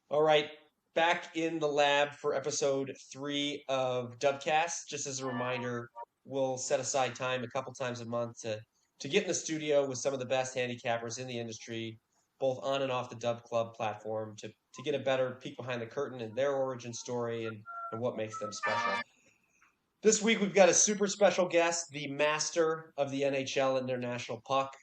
All right, back in the lab for episode 3 of DubCast. Just as a reminder, we'll set aside time a couple times a month to get in the studio with some of the best handicappers in the industry, both on and off the Dub Club platform, to get a better peek behind the curtain and their origin story and what makes them special. This week we've got a super special guest, the master of the NHL International Puck,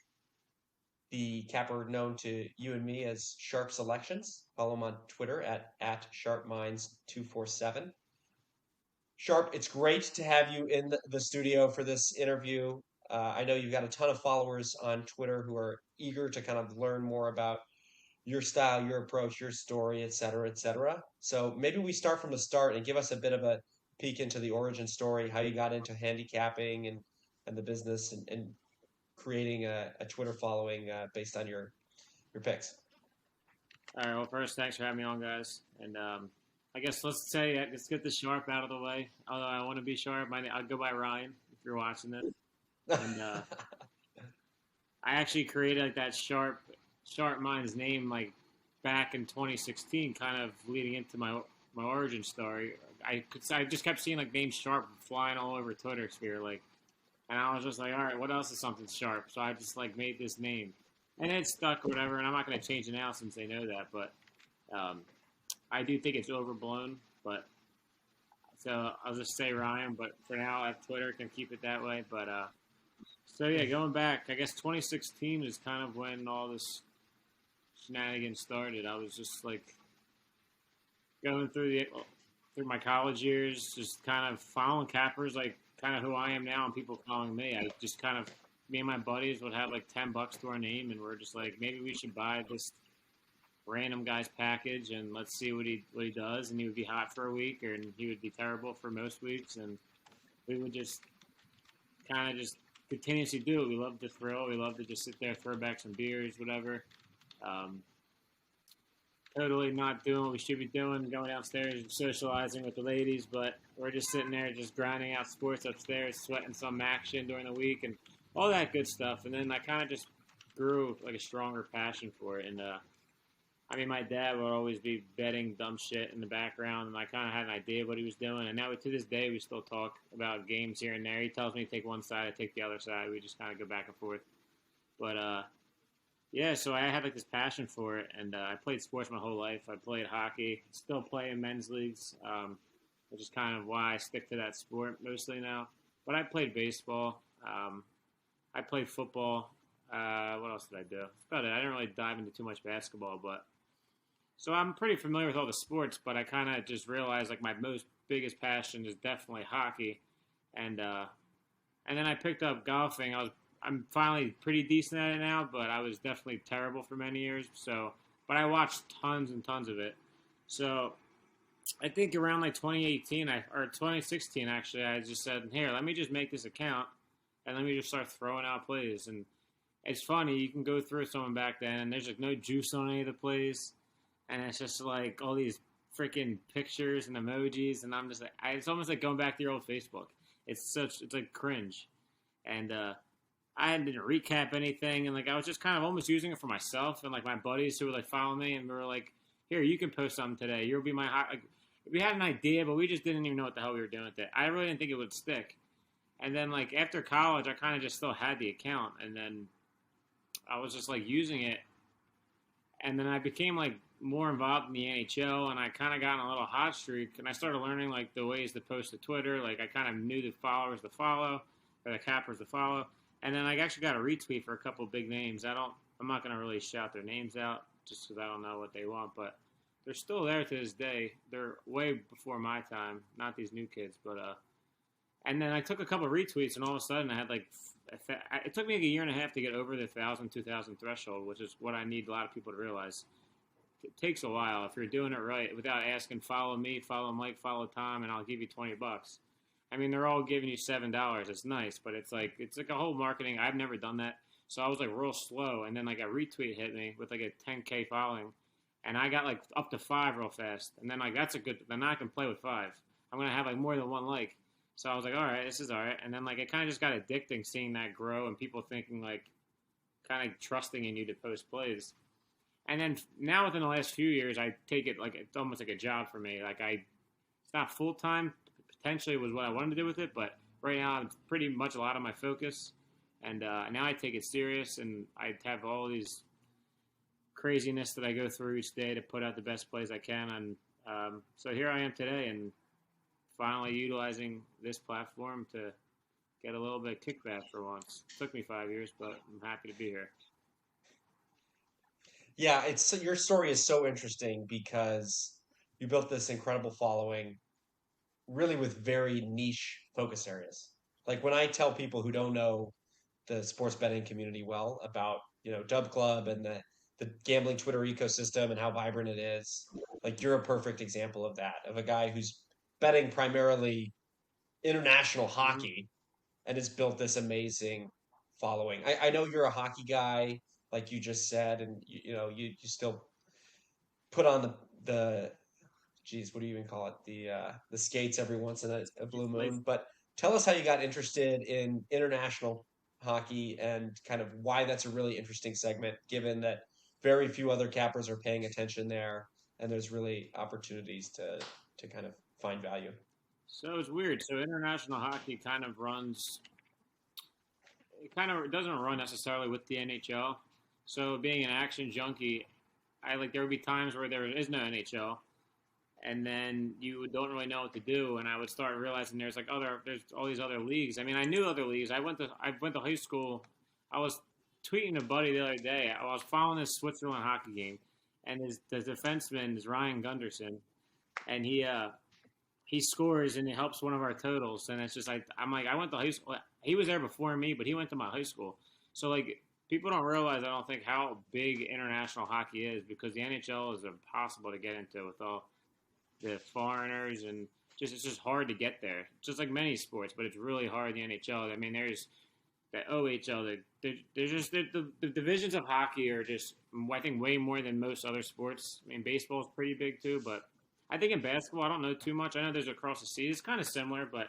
the capper known to you and me as Sharp Selections. Follow him on Twitter at SharpMinds247. Sharp, it's great to have you in the studio for this interview. I know you've got a ton of followers on Twitter who are eager to kind of learn more about your style, your approach, your story, et cetera, et cetera. So maybe we start from the start and give us a bit of a peek into the origin story, how you got into handicapping and the business and creating a Twitter following based on your picks. All right. Well, first, thanks for having me on, guys. And I guess let's get the Sharp out of the way. Although I want to be Sharp, I'll go by Ryan if you're watching this. And I actually created like that Sharp Minds name like back in 2016, kind of leading into my origin story. I just kept seeing like names Sharp flying all over Twitter sphere, like, and I was just like, all right, what else is something Sharp? So I just like made this name, and it stuck or whatever. And I'm not going to change it now since they know that, but I do think it's overblown. But so I'll just say Ryan. But for now, at Twitter can keep it that way. But so yeah, going back, I guess 2016 is kind of when all this shenanigans started. I was just like going through my college years, just kind of following cappers, like kind of who I am now, and people calling me. I just kind of me and my buddies would have like $10 to our name, and we're just like, maybe we should buy this random guy's package and let's see what he does. And he would be hot for a week, and he would be terrible for most weeks, and we would just kind of just continuously do it. We love the thrill. We love to just sit there, throw back some beers, whatever. Um, Totally not doing what we should be doing, going downstairs and socializing with the ladies, but we're just sitting there just grinding out sports upstairs, sweating some action during the week and all that good stuff. And then I kind of just grew like a stronger passion for it. And I mean, my dad would always be betting dumb shit in the background, and I kind of had an idea of what he was doing. And now to this day, we still talk about games here and there. He tells me to take one side, I take the other side. We just kind of go back and forth. But yeah, so I had like this passion for it, and I played sports my whole life. I played hockey, still play in men's leagues, which is kind of why I stick to that sport mostly now. But I played baseball. I played football. What else did I do? That's about it. I didn't really dive into too much basketball, but so I'm pretty familiar with all the sports. But I kind of just realized like my most biggest passion is definitely hockey, and then I picked up golfing. I'm finally pretty decent at it now, but I was definitely terrible for many years. So, but I watched tons and tons of it. So, I think around like 2018 or 2016 actually, I just said, "Here, let me just make this account and let me just start throwing out plays." And it's funny, you can go through someone back then, and there's like no juice on any of the plays, and it's just like all these freaking pictures and emojis, and I'm just like, it's almost like going back to your old Facebook. It's like cringe, and I didn't recap anything, and like I was just kind of almost using it for myself and like my buddies who would like follow me, and we were like, "Here, you can post something today. You'll be my hot." Like, we had an idea, but we just didn't even know what the hell we were doing with it. I really didn't think it would stick. And then like after college, I kind of just still had the account, and then I was just like using it, and then I became like more involved in the NHL, and I kind of got on a little hot streak, and I started learning like the ways to post to Twitter. Like I kind of knew the followers to follow or the cappers to follow. And then I actually got a retweet for a couple of big names. I'm not going to really shout their names out just because I don't know what they want, but they're still there to this day. They're way before my time, not these new kids, but and then I took a couple of retweets, and all of a sudden I had like, it took me like a year and a half to get over the 1,000, 2,000 threshold, which is what I need a lot of people to realize. It takes a while. If you're doing it right, without asking, follow me, follow Mike, follow Tom, and I'll give you $20. I mean, they're all giving you $7. It's nice, but it's like a whole marketing. I've never done that, so I was like real slow. And then like a retweet hit me with like a 10K following, and I got like up to 5 real fast. And then like that's a good. Then I can play with 5. I'm gonna have like more than one like. So I was like, all right, this is all right. And then like it kind of just got addicting seeing that grow and people thinking like kind of trusting in you to post plays. And then now within the last few years, I take it like it's almost like a job for me. It's not full time. Potentially was what I wanted to do with it, but right now it's pretty much a lot of my focus. And now I take it serious, and I have all these craziness that I go through each day to put out the best plays I can. And so here I am today, and finally utilizing this platform to get a little bit of kickback for once. It took me 5 years, but I'm happy to be here. Yeah, it's your story is so interesting because you built this incredible following really with very niche focus areas. Like when I tell people who don't know the sports betting community well about, Dub Club and the gambling Twitter ecosystem and how vibrant it is, like you're a perfect example of that, of a guy who's betting primarily international Mm-hmm. hockey and has built this amazing following. I know you're a hockey guy, like you just said, and you still put on the geez, what do you even call it? The skates every once in a blue moon. But tell us how you got interested in international hockey and kind of why that's a really interesting segment, given that very few other cappers are paying attention there, and there's really opportunities to kind of find value. So it's weird. So international hockey kind of runs. It kind of doesn't run necessarily with the NHL. So being an action junkie, I like there would be times where there is no NHL, and then you don't really know what to do. And I would start realizing there's all these other leagues. I mean, I knew other leagues. I went to high school. I was tweeting a buddy the other day. I was following this Switzerland hockey game, and the defenseman is Ryan Gunderson, and he scores and he helps one of our totals. And it's just like I'm like I went to high school. He was there before me, but he went to my high school. So like people don't realize I don't think how big international hockey is because the NHL is impossible to get into with all the foreigners and just it's just hard to get there. Just like many sports, but it's really hard in the NHL. I mean, there's the OHL. There's just the divisions of hockey are just I think way more than most other sports. I mean, baseball is pretty big too, but I think in basketball I don't know too much. I know there's across the sea. It's kind of similar, but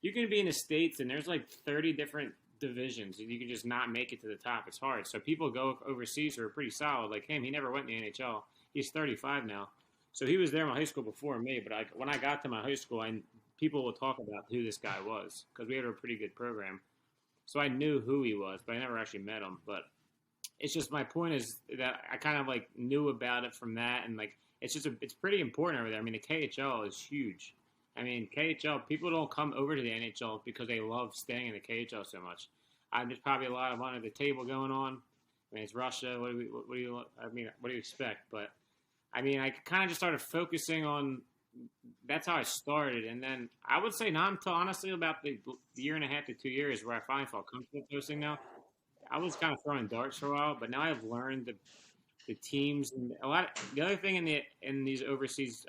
you can be in the states and there's like 30 different divisions and you can just not make it to the top. It's hard. So people go overseas who are pretty solid. Like him, he never went in the NHL. He's 35 now. So he was there in my high school before me, but when I got to my high school, people would talk about who this guy was because we had a pretty good program. So I knew who he was, but I never actually met him. But it's just my point is that I kind of like knew about it from that, and like it's pretty important over there. I mean, the KHL is huge. I mean, KHL people don't come over to the NHL because they love staying in the KHL so much. There's probably a lot of under the table going on. I mean, it's Russia. What do you expect? But I mean, I kind of just started focusing on. That's how I started, and then I would say not until honestly about the year and a half to 2 years where I finally felt comfortable posting. Now, I was kind of throwing darts for a while, but now I've learned the teams and a lot. The other thing in these overseas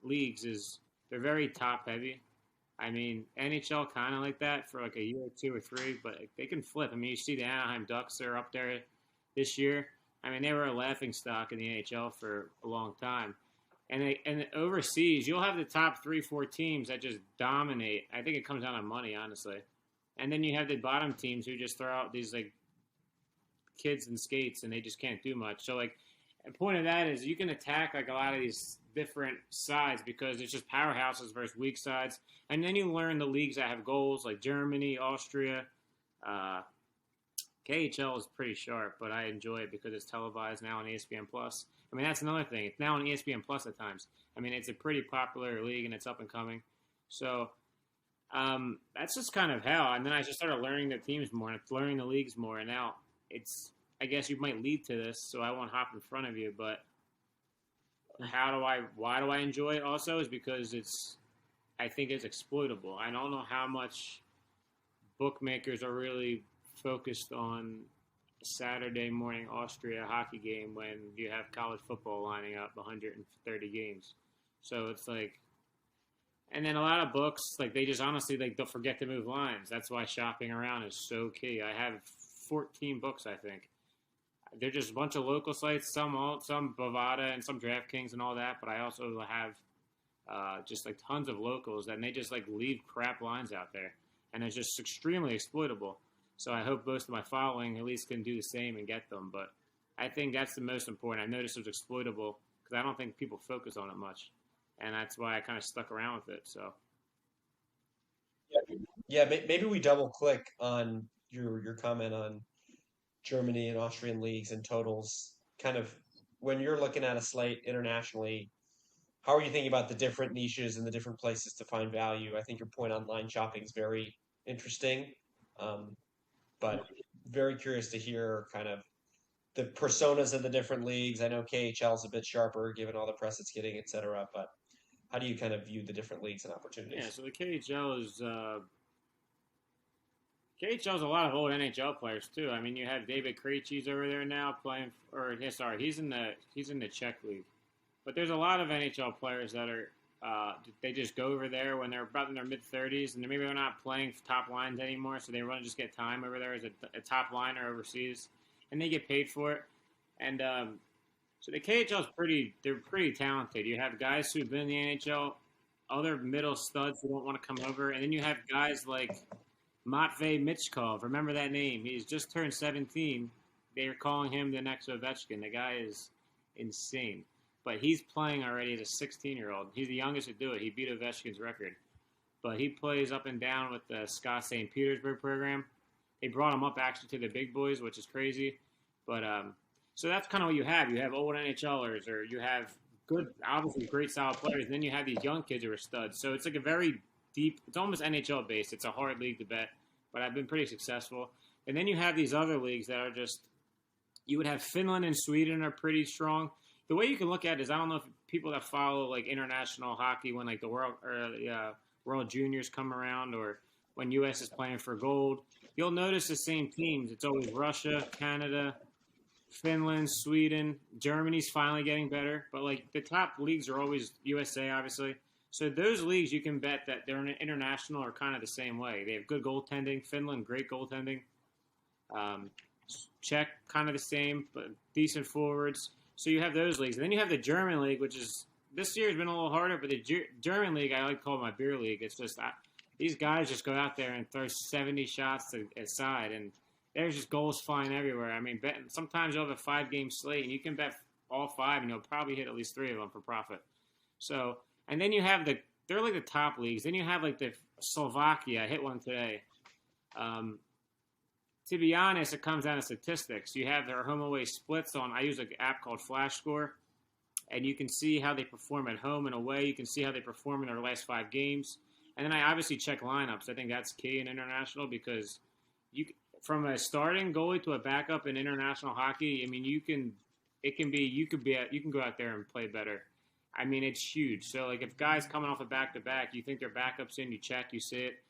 leagues is they're very top heavy. I mean, NHL kind of like that for like a year or two or three, but they can flip. I mean, you see the Anaheim Ducks are up there this year. I mean, they were a laughing stock in the NHL for a long time. And overseas, you'll have the top 3, 4 teams that just dominate. I think it comes down to money, honestly. And then you have the bottom teams who just throw out these like kids in skates and they just can't do much. So like, the point of that is you can attack like a lot of these different sides because it's just powerhouses versus weak sides. And then you learn the leagues that have goals like Germany, Austria. KHL is pretty sharp, but I enjoy it because it's televised now on ESPN Plus. I mean, that's another thing. It's now on ESPN Plus at times. I mean, it's a pretty popular league and it's up and coming. So that's just kind of how. And then I just started learning the teams more and learning the leagues more. And now I guess you might lead to this, so I won't hop in front of you. But why do I enjoy it also is because I think it's exploitable. I don't know how much bookmakers are really focused on Saturday morning Austria hockey game when you have college football lining up 130 games. So it's like, and then a lot of books, like they just honestly, like they'll forget to move lines. That's why shopping around is so key. I have 14 books, I think. They're just a bunch of local sites, some Bovada and some DraftKings and all that, but I also have just like tons of locals, and they just like leave crap lines out there, and it's just extremely exploitable. So I hope most of my following at least can do the same and get them. But I think that's the most important. I noticed it was exploitable because I don't think people focus on it much, and that's why I kind of stuck around with it. So Yeah, maybe we double click on your comment on Germany and Austrian leagues and totals. Kind of when you're looking at a slate internationally, how are you thinking about the different niches and the different places to find value? I think your point on line shopping is very interesting, um, but very curious to hear kind of the personas of the different leagues. I know KHL is a bit sharper given all the press it's getting, et cetera, but how do you kind of view the different leagues and yeah, opportunities? so the KHL is a lot of old NHL players too. I mean, you have David Krejci's over there now playing, he's in the Czech league. But there's a lot of NHL players that are they just go over there when they're about in their mid 30s, and maybe they're not playing top lines anymore, so they want to just get time over there as a top liner overseas, and they get paid for it. And so the KHL is they're pretty talented. You have guys who've been in the NHL, other middle studs who don't want to come over, and then you have guys like Matvei Michkov. Remember that name? He's just turned 17. They're calling him the next Ovechkin. The guy is insane. But he's playing already as a 16-year-old. He's the youngest to do it. He beat Ovechkin's record. But he plays up and down with the Scott St. Petersburg program. They brought him up actually to the big boys, which is crazy. But so that's kind of what you have. You have old NHLers, or you have good, obviously great solid players. And then you have these young kids who are studs. So it's like a very deep. It's almost NHL based. It's a hard league to bet, but I've been pretty successful. And then you have these other leagues that are just. You would have Finland and Sweden are pretty strong. The way you can look at it is, I don't know if people that follow like international hockey when like the World Juniors come around, or when U.S. is playing for gold, you'll notice the same teams. It's always Russia, Canada, Finland, Sweden. Germany's finally getting better, but like the top leagues are always USA, obviously. So those leagues you can bet that they're international are kind of the same way. They have good goaltending. Finland, great goaltending. Czech, kind of the same, but decent forwards. So you have those leagues. And then you have the German league, which is this year has been a little harder, but the German league I like to call my beer league. It's just these guys just go out there and throw 70 shots aside, and there's just goals flying everywhere. I mean, sometimes you'll have a 5-game slate, and you can bet all 5, and you'll probably hit at least 3 of them for profit. So, and then you have they're like the top leagues. Then you have like the Slovakia. I hit one today. To be honest, it comes down to statistics. You have their home away splits on. I use an app called Flash Score, and you can see how they perform at home and away. You can see how they perform in their last 5 games, and then I obviously check lineups. I think that's key in international because from a starting goalie to a backup in international hockey. I mean, you can go out there and play better. I mean, it's huge. So like if guys coming off a back-to-back, you think their backups in, you check, you see it.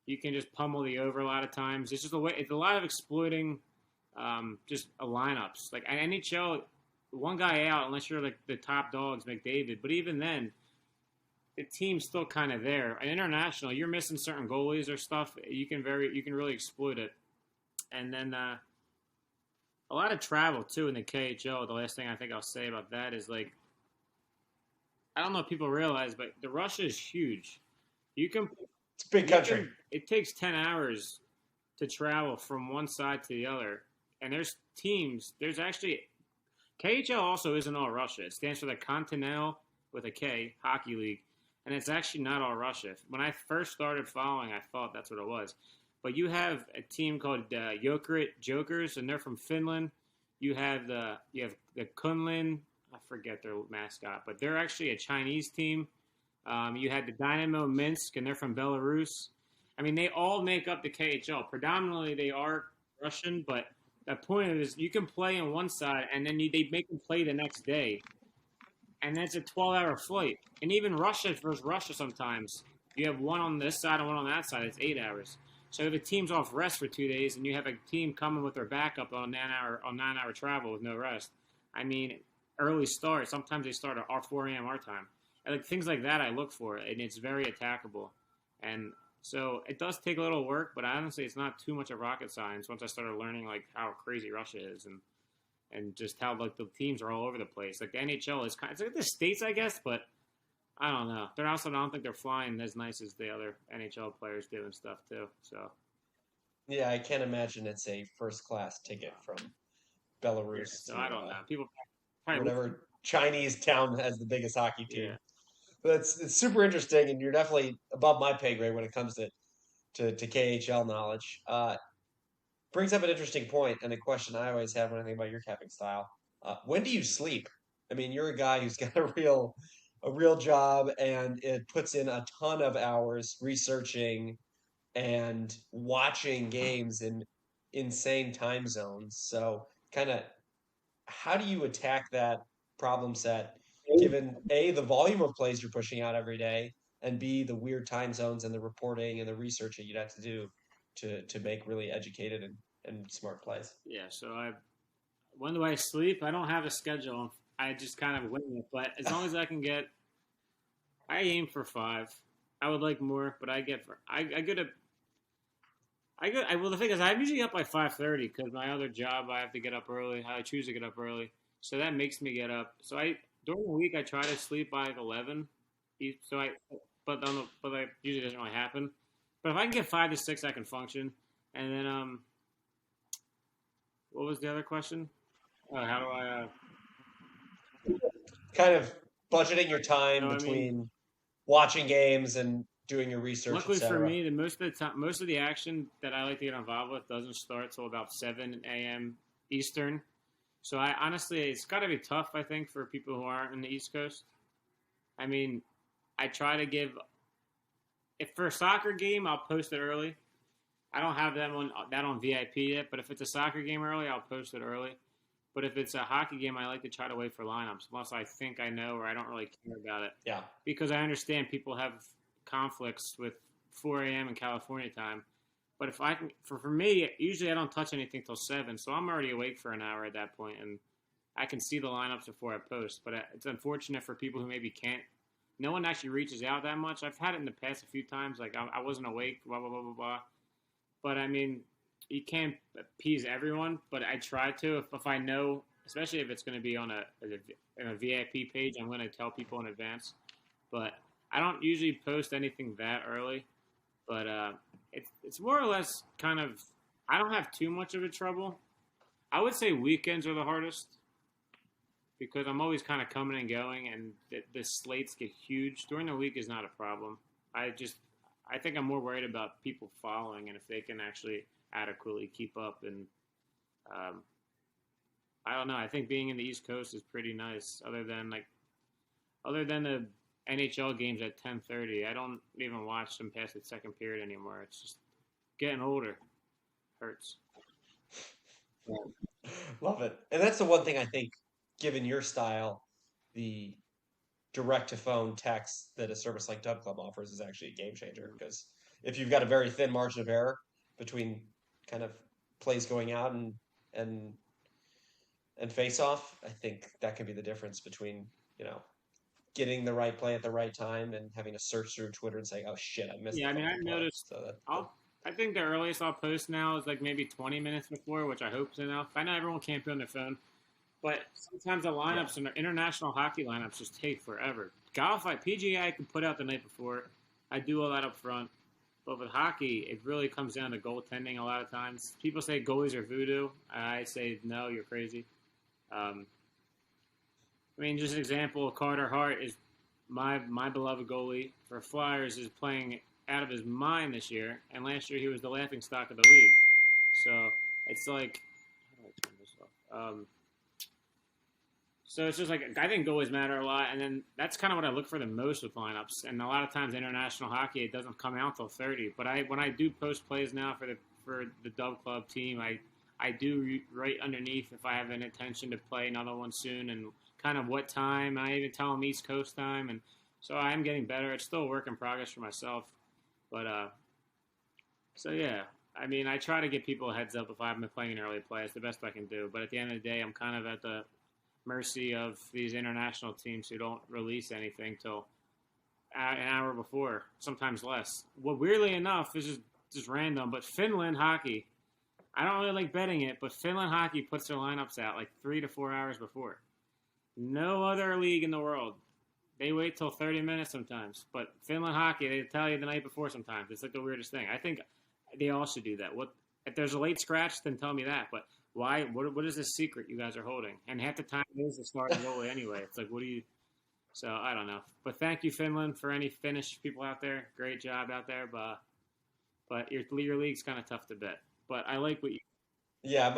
You can just pummel the over a lot of times. It's just it's a lot of exploiting just lineups. Like at NHL, one guy out, unless you're like the top dogs, McDavid. But even then, the team's still kind of there. At international, you're missing certain goalies or stuff. You can really exploit it. And then a lot of travel too in the KHL. The last thing I think I'll say about that is like, I don't know if people realize, but the Russia is huge. It's a big country. It takes 10 hours to travel from one side to the other. And there's teams. There's actually KHL also isn't all Russia. It stands for the Continental with a K Hockey League, and it's actually not all Russia. When I first started following, I thought that's what it was. But you have a team called Jokerit Jokers, and they're from Finland. You have the Kunlun. I forget their mascot, but they're actually a Chinese team. You had the Dynamo Minsk, and they're from Belarus. I mean, they all make up the KHL. Predominantly, they are Russian, but the point is you can play on one side, and then they make them play the next day. And that's a 12-hour flight. And even Russia versus Russia sometimes, you have one on this side and one on that side. It's 8 hours. So if a team's off rest for 2 days, and you have a team coming with their backup on 9-hour travel with no rest, I mean, early start. Sometimes they start at 4 a.m. our time. And like things like that I look for, and it's very attackable. And so it does take a little work, but honestly, it's not too much of rocket science once I started learning like how crazy Russia is and just how like the teams are all over the place. Like the NHL is it's like the States, I guess, but I don't know. I don't think they're flying as nice as the other NHL players do and stuff too. So yeah, I can't imagine it's a first class ticket from Yeah, Belarus so to I don't know. People probably whatever Chinese town has the biggest hockey yeah. team. But it's super interesting, and you're definitely above my pay grade when it comes to KHL knowledge. Brings up an interesting point and a question I always have when I think about your capping style. When do you sleep? I mean, you're a guy who's got a real job, and it puts in a ton of hours researching and watching games in insane time zones. So, kind of, how do you attack that problem set, given A, the volume of plays you're pushing out every day, and B, the weird time zones and the reporting and the researching you'd have to do to make really educated and smart plays? Yeah, so when do I sleep? I don't have a schedule. I just kind of wing it. But as long as I can get, I aim for 5. I would like more, but I get a well, the thing is, I'm usually up by 5:30 because my other job I have to get up early. I choose to get up early, so that makes me get up. So during the week I try to sleep by like 11. So but that usually doesn't really happen. But if I can get 5 to 6, I can function. And then what was the other question? How do I? Kind of budgeting your time So I mean, between watching games and doing your research, luckily for etc. me, most of the action that I like to get involved with doesn't start till about 7 a.m. Eastern. So I honestly, it's got to be tough, I think, for people who aren't in the East Coast. I mean, I try to give. If for a soccer game, I'll post it early. I don't have that on VIP yet, but if it's a soccer game early, I'll post it early. But if it's a hockey game, I like to try to wait for lineups unless I think I know or I don't really care about it. Yeah. Because I understand people have conflicts with 4 a.m. in California time. But if I can, for me, usually I don't touch anything till 7, so I'm already awake for an hour at that point, and I can see the lineups before I post. But it's unfortunate for people who maybe can't. No one actually reaches out that much. I've had it in the past a few times, like I wasn't awake, blah blah blah blah blah. But I mean, you can't appease everyone. But I try to if I know, especially if it's going to be on a VIP page, I'm going to tell people in advance. But I don't usually post anything that early. But it's more or less kind of I don't have too much of a trouble. I would say weekends are the hardest because I'm always kind of coming and going, and the slates get huge. During the week is not a problem. I think I'm more worried about people following and if they can actually adequately keep up. And I don't know. I think being in the East Coast is pretty nice. Other than the NHL games at 10:30, I don't even watch them past the second period anymore. It's just getting older. Hurts. Love it. And that's the one thing I think, given your style, the direct to phone text that a service like Dub Club offers is actually a game changer. Because if you've got a very thin margin of error between kind of plays going out and face off, I think that can be the difference between, getting the right play at the right time and having to search through Twitter and say, "Oh shit, I missed Yeah, I the mean, fucking I've play." noticed. So I think the earliest I'll post now is like maybe 20 minutes before, which I hope is enough. I know everyone can't be on their phone, but sometimes the yeah, lineups and the international hockey lineups just take forever. Golf, PGA, I can put out the night before. I do all that up front. But with hockey, it really comes down to goaltending a lot of times. People say goalies are voodoo. I say, no, you're crazy. I mean, just an example, Carter Hart is my beloved goalie for Flyers is playing out of his mind this year, and last year he was the laughing stock of the league. So it's like, how do I turn this off? So it's just like I think goalies matter a lot, and then that's kind of what I look for the most with lineups. And a lot of times international hockey, it doesn't come out till 30. But when I do post plays now for the Dub Club team, I do right underneath if I have an intention to play another one soon and kind of what time. I even tell them East Coast time, and so I am getting better. It's still a work in progress for myself, but so yeah. I mean, I try to give people a heads up if I've been playing an early play. It's the best I can do. But at the end of the day, I'm kind of at the mercy of these international teams who don't release anything till an hour before, sometimes less. Well, weirdly enough, this is just random, but Finland hockey, I don't really like betting it, but Finland hockey puts their lineups out like 3 to 4 hours before. No other league in the world. They wait till 30 minutes sometimes. But Finland hockey, they tell you the night before sometimes. It's like the weirdest thing. I think they all should do that. If there's a late scratch, then tell me that. But Why? What is the secret you guys are holding? And half the time it is the starting goalie anyway. It's like, what do you? So I don't know. But thank you, Finland, for any Finnish people out there. Great job out there, but your league's kind of tough to bet. But I like what you. Yeah, I'm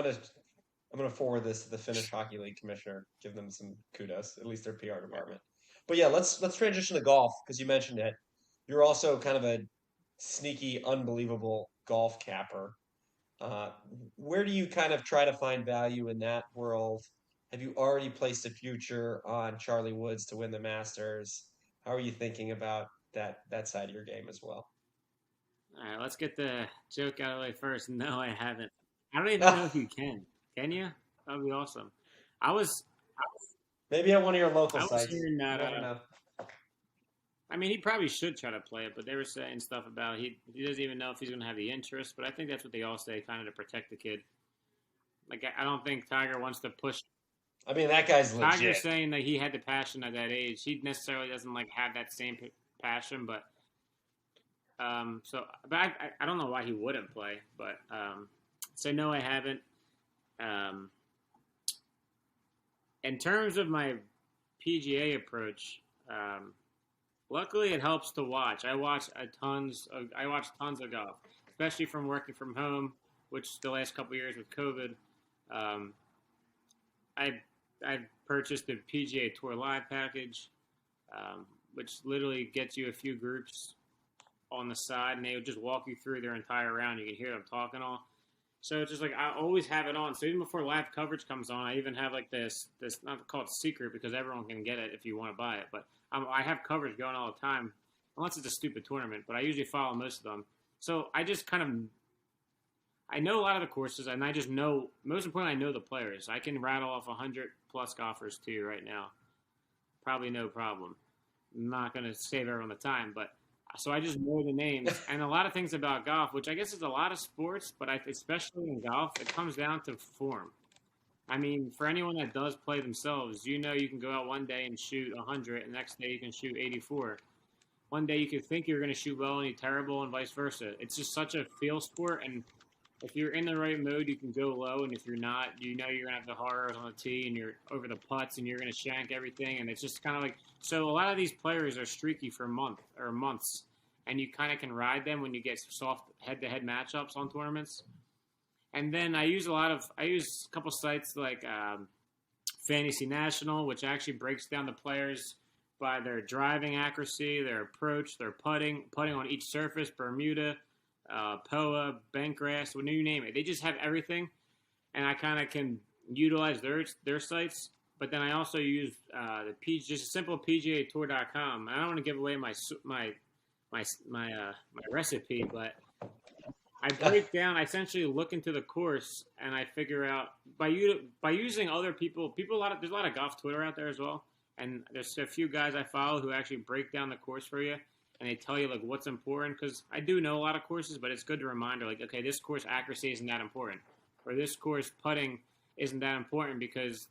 gonna forward this to the Finnish Hockey League commissioner. Give them some kudos, at least their PR department. But yeah, let's transition to golf because you mentioned it. You're also kind of a sneaky, unbelievable golf capper. Uh, where do you kind of try to find value in that world? Have you already placed a future on Charlie Woods to win the Masters? How are you thinking about that side of your game as well? All right, let's get the joke out of the way first. No, I haven't. I don't even know if you can. Can you? That would be awesome. I was Maybe at one of your local I was sites. hearing You that. never know. I mean, he probably should try to play it, but they were saying stuff about he doesn't even know if he's going to have the interest. But I think that's what they all say, kind of to protect the kid. Like I don't think Tiger wants to push. I mean, that guy's Tiger's legit. saying that he had the passion at that age. He necessarily doesn't like have that same passion, but but I don't know why he wouldn't play. But so no, I haven't. Um, in terms of my PGA approach, luckily it helps to watch. I watch tons of golf, especially from working from home, which the last couple of years with COVID. Um, I purchased the PGA Tour Live package, which literally gets you a few groups on the side, and they would just walk you through their entire round. You can hear them talking all. So it's just like I always have it on. So even before live coverage comes on, I even have like this not called secret because everyone can get it if you want to buy it. But I have coverage going all the time, unless it's a stupid tournament. But I usually follow most of them. So I just kind of I know a lot of the courses, and I just know most importantly I know the players. I can rattle off 100+ golfers to you right now, probably no problem. I'm not going to save everyone the time, but so I just know the names and a lot of things about golf, which I guess is a lot of sports, but especially in golf, it comes down to form. I mean, for anyone that does play themselves, you know you can go out one day and shoot 100, and the next day you can shoot 84. One day you could think you're going to shoot well and you're terrible, and vice versa. It's just such a feel sport, and if you're in the right mode, you can go low, and if you're not, you know you're going to have the horrors on the tee, and you're over the putts, and you're going to shank everything, and it's just kind of like so. A lot of these players are streaky for months, and you kind of can ride them when you get soft head-to-head matchups on tournaments. And then I use a couple sites like Fantasy National, which actually breaks down the players by their driving accuracy, their approach, their putting on each surface, Bermuda, POA, Bentgrass, when you name it. They just have everything, and I kind of can utilize their sites. But then I also use just a simple PGA Tour.com. I don't want to give away my recipe, but I break down. I essentially look into the course, and I figure out by using other people. There's a lot of golf Twitter out there as well, and there's a few guys I follow who actually break down the course for you. And they tell you like what's important because I do know a lot of courses, but it's good to reminder like, okay, this course accuracy isn't that important, or this course putting isn't that important because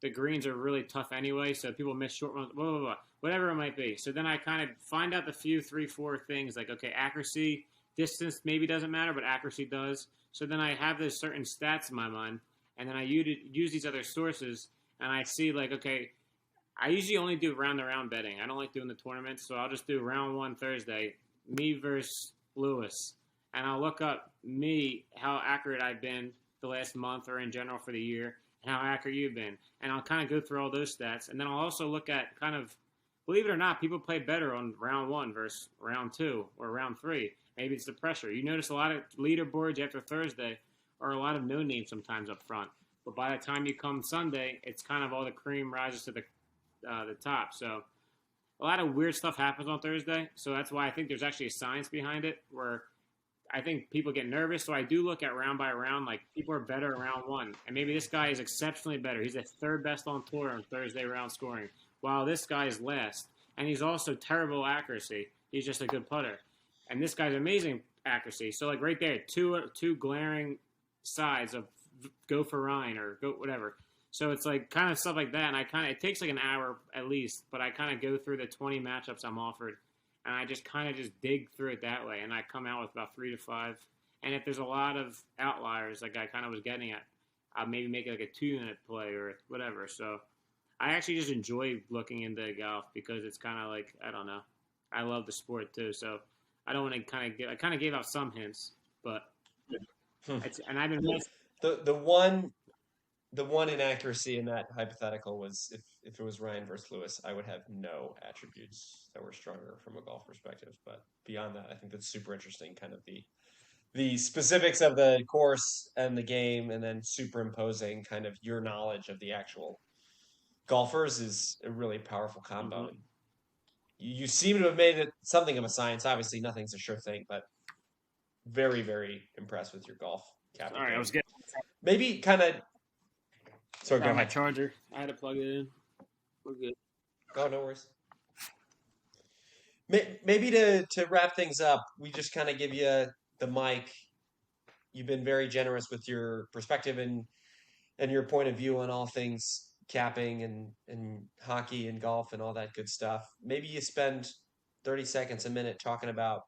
the greens are really tough anyway, so people miss short ones, blah, blah, blah, whatever it might be. So then I kind of find out the few 3-4 things like, okay, accuracy, distance maybe doesn't matter, but accuracy does. So then I have those certain stats in my mind, and then I use these other sources, and I see like, okay, I usually only do round-to-round betting. I don't like doing the tournaments, so I'll just do round one Thursday, me versus Lewis. And I'll look up how accurate I've been the last month or in general for the year, and how accurate you've been. And I'll kind of go through all those stats. And then I'll also look at kind of, believe it or not, people play better on round one versus round two or round three. Maybe it's the pressure. You notice a lot of leaderboards after Thursday are a lot of no names sometimes up front. But by the time you come Sunday, it's kind of all the cream rises to the top. So a lot of weird stuff happens on Thursday. So that's why I think there's actually a science behind it where I think people get nervous. So I do look at round by round, like people are better in round one. And maybe this guy is exceptionally better. He's the third best on tour on Thursday round scoring, while this guy is last. And he's also terrible accuracy. He's just a good putter. And this guy's amazing accuracy. So like right there, two glaring sides of go for Ryan or go whatever. So it's like kind of stuff like that, and it takes like an hour at least, but I kind of go through the 20 matchups I'm offered, and I just kind of just dig through it that way, and I come out with about 3 to 5. And if there's a lot of outliers, like I kind of was getting at, I'll maybe make it like a 2-minute play or whatever. So I actually just enjoy looking into golf because it's kind of like, I don't know. I love the sport too. So I don't want to I kind of gave out some hints, but and I've been the one the one inaccuracy in that hypothetical was if it was Ryan versus Lewis, I would have no attributes that were stronger from a golf perspective. But beyond that, I think that's super interesting, kind of the specifics of the course and the game, and then superimposing kind of your knowledge of the actual golfers is a really powerful combo. Mhm. You seem to have made it something of a science. Obviously, nothing's a sure thing, but very, very impressed with your golf capping Sorry, I was game. getting Maybe kind of. Sorry, go my ahead. charger. I had to plug it in. We're good. Oh, no worries. Maybe to wrap things up, we just kind of give you the mic. You've been very generous with your perspective and your point of view on all things capping and hockey and golf and all that good stuff. Maybe you spend 30 seconds a minute talking about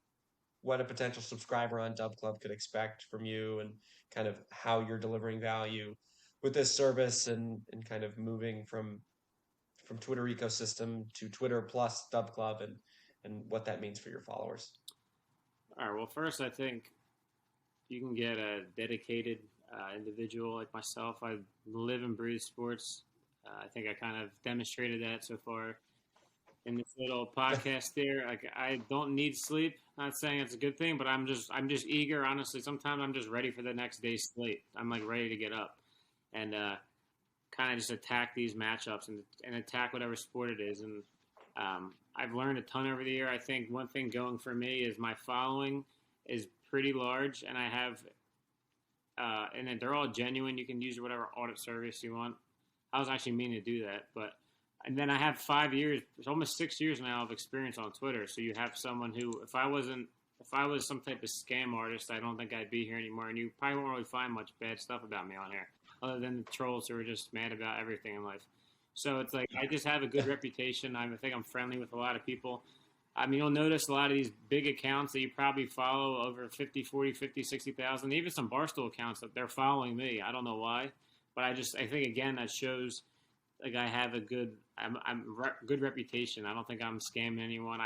what a potential subscriber on Dub Club could expect from you and kind of how you're delivering value with this service and kind of moving from Twitter ecosystem to Twitter plus Dub Club and what that means for your followers. All right. Well, first, I think you can get a dedicated individual like myself. I live and breathe sports. I think I kind of demonstrated that so far in this little podcast here. Like I don't need sleep. Not saying it's a good thing, but I'm just eager. Honestly, sometimes I'm just ready for the next day's slate. I'm like ready to get up and kind of just attack these matchups and attack whatever sport it is. And I've learned a ton over the year. I think one thing going for me is my following is pretty large, and I have, and then they're all genuine. You can use whatever audit service you want. I was actually meaning to do that, but and then I have 5 years, it's almost 6 years now of experience on Twitter. So you have someone who, if I was some type of scam artist, I don't think I'd be here anymore. And you probably won't really find much bad stuff about me on here, other than the trolls who are just mad about everything in life. So it's like I just have a good reputation. I think I'm friendly with a lot of people. I mean, you'll notice a lot of these big accounts that you probably follow over 50, 40, 50, 60,000, even some Barstool accounts that they're following me. I don't know why, but I think again that shows like I have a good good reputation. I don't think I'm scamming anyone.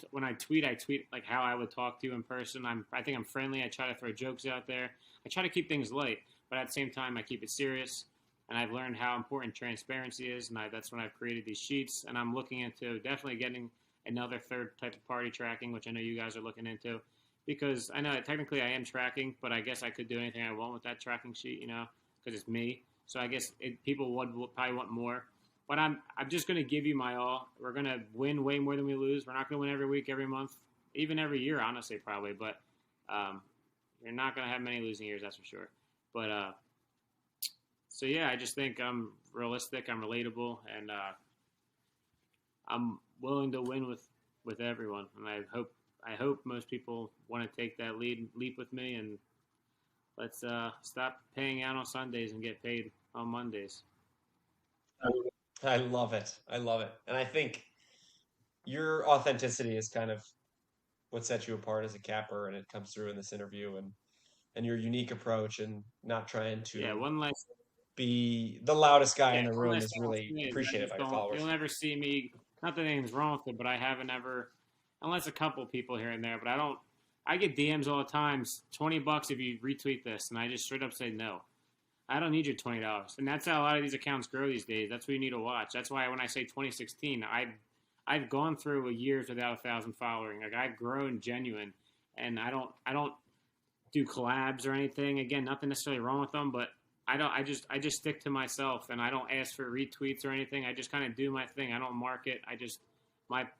When I tweet like how I would talk to you in person. I think I'm friendly. I try to throw jokes out there. I try to keep things light, but at the same time I keep it serious. And I've learned how important transparency is, and that's when I've created these sheets. And I'm looking into definitely getting another third type of party tracking, which I know you guys are looking into, because I know technically I am tracking, but I guess I could do anything I want with that tracking sheet, because it's me. So I guess people would probably want more. But I'm just going to give you my all. We're going to win way more than we lose. We're not going to win every week, every month, even every year, honestly, probably. But you're not going to have many losing years, that's for sure. But so yeah, I just think I'm realistic, I'm relatable, and I'm willing to win with everyone. And I hope most people want to take that leap with me, and let's stop paying out on Sundays and get paid on Mondays. I love it. I love it. And I think your authenticity is kind of what sets you apart as a capper, and it comes through in this interview and your unique approach and not trying to one last be the loudest guy in the one room last is really thing is appreciated by your followers. you'll never see me. Not that anything's wrong with it, but I haven't ever, unless a couple people here and there. But I get DMs all the time. $20 if you retweet this, and I just straight up say no. I don't need your $20, and that's how a lot of these accounts grow these days. That's what you need to watch. That's why when I say 2016, I've gone through years without 1,000 following. Like I've grown genuine, and I don't do collabs or anything. Again, nothing necessarily wrong with them, but I just stick to myself, and I don't ask for retweets or anything. I just kind of do my thing. I don't market.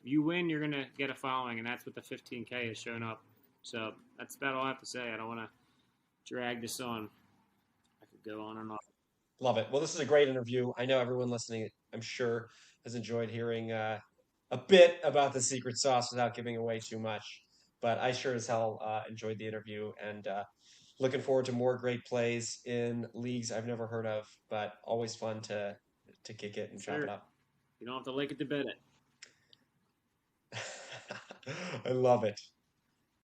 You win, you're gonna get a following, and that's what the 15K has shown up. So that's about all I have to say. I don't want to drag this on. Go on and on. Love it. Well, this is a great interview. I know everyone listening, I'm sure, has enjoyed hearing a bit about the secret sauce without giving away too much. But I sure as hell enjoyed the interview and looking forward to more great plays in leagues I've never heard of, but always fun to kick it and chop it up. You don't have to like it to bet it. I love it.